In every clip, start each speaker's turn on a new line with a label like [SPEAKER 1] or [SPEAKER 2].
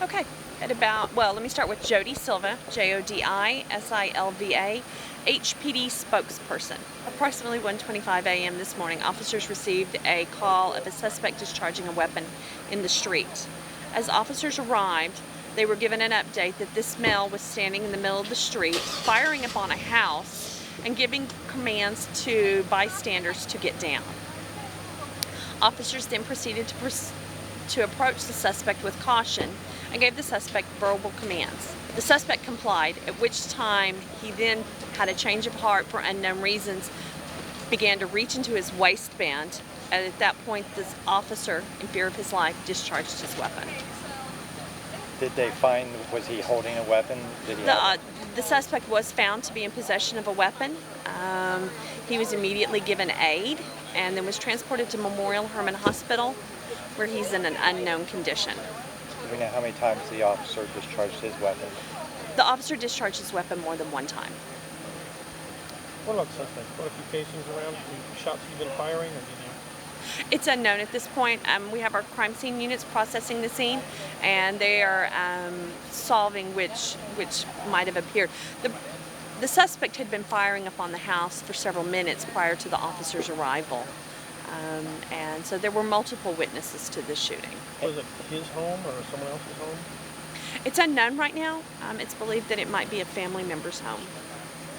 [SPEAKER 1] Okay, let me start with Jodi Silva, Jodi-Silva, HPD spokesperson. Approximately 1:25 a.m. this morning, officers received a call of a suspect discharging a weapon in the street. As officers arrived, they were given an update that this male was standing in the middle of the street, firing upon a house and giving commands to bystanders to get down. Officers then proceeded to approach the suspect with caution and gave the suspect verbal commands. The suspect complied, at which time he then had a change of heart for unknown reasons, began to reach into his waistband, and at that point this officer, in fear of his life, discharged his weapon.
[SPEAKER 2] Did they find, was he holding a weapon?
[SPEAKER 1] The suspect was found to be in possession of a weapon. He was immediately given aid and then was transported to Memorial Hermann Hospital, where he's in an unknown condition.
[SPEAKER 2] Do we know how many times the officer discharged his weapon?
[SPEAKER 1] The officer discharged his weapon more than one time.
[SPEAKER 3] What about the suspect? What if he cases around? The shots you've been firing, or did you?
[SPEAKER 1] It's unknown at this point. We have our crime scene units processing the scene, and they are solving which might have appeared. The suspect had been firing upon the house for several minutes prior to the officer's arrival, and so there were multiple witnesses to this shooting.
[SPEAKER 3] Was it his home or someone else's home?
[SPEAKER 1] It's unknown right now. It's believed that it might be a family member's home.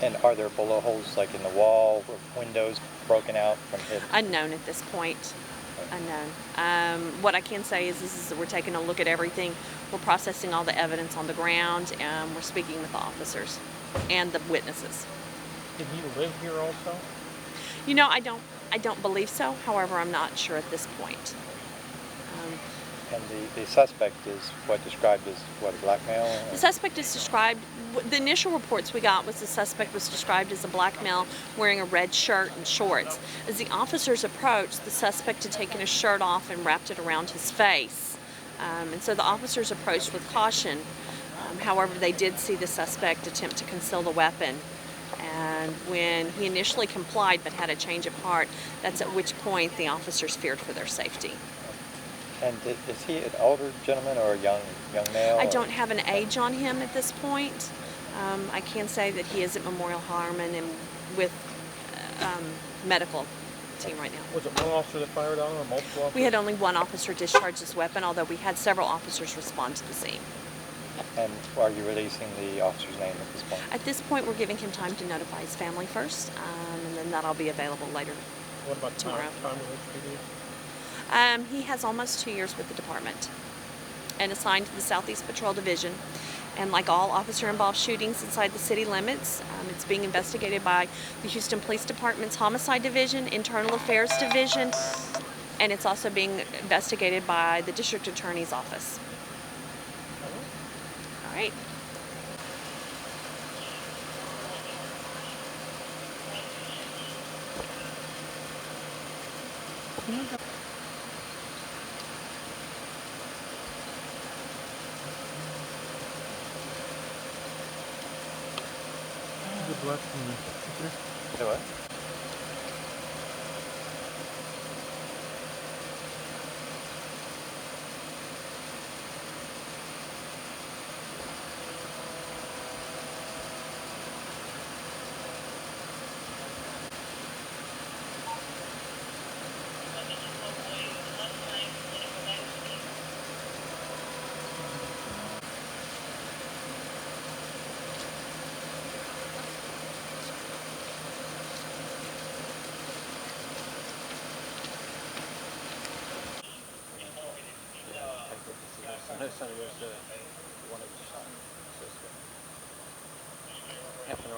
[SPEAKER 2] And are there bullet holes like in the wall, or windows broken out from hit?
[SPEAKER 1] Unknown at this point. Unknown. What I can say is that we're taking a look at everything. We're processing all the evidence on the ground, and we're speaking with the officers and the witnesses.
[SPEAKER 3] Did he live here also?
[SPEAKER 1] You know, I don't believe so. However, I'm not sure at this point.
[SPEAKER 2] And the suspect is described as a black male?
[SPEAKER 1] The suspect is described, the initial reports we got was the suspect was described as a black male wearing a red shirt and shorts. As the officers approached, the suspect had taken his shirt off and wrapped it around his face. And so the officers approached with caution. However, they did see the suspect attempt to conceal the weapon. And when he initially complied but had a change of heart, that's at which point the officers feared for their safety.
[SPEAKER 2] And is he an older gentleman or a young male?
[SPEAKER 1] I don't have an age on him at this point. I can say that he is at Memorial Hermann and with medical team right now.
[SPEAKER 3] Was it one officer that fired on him or multiple officers?
[SPEAKER 1] We had only one officer discharge his weapon, although we had several officers respond to the scene.
[SPEAKER 2] And are you releasing the officer's name at this point?
[SPEAKER 1] At this point, we're giving him time to notify his family first, and then that'll be available later.
[SPEAKER 3] What about
[SPEAKER 1] tomorrow?
[SPEAKER 3] Time with HPD?
[SPEAKER 1] He has almost 2 years with the department and assigned to the Southeast Patrol Division. And like all officer-involved shootings inside the city limits, it's being investigated by the Houston Police Department's Homicide Division, Internal Affairs Division, and it's also being investigated by the District Attorney's Office. All right.
[SPEAKER 3] Good luck from the
[SPEAKER 2] Do what?
[SPEAKER 3] No son was one of the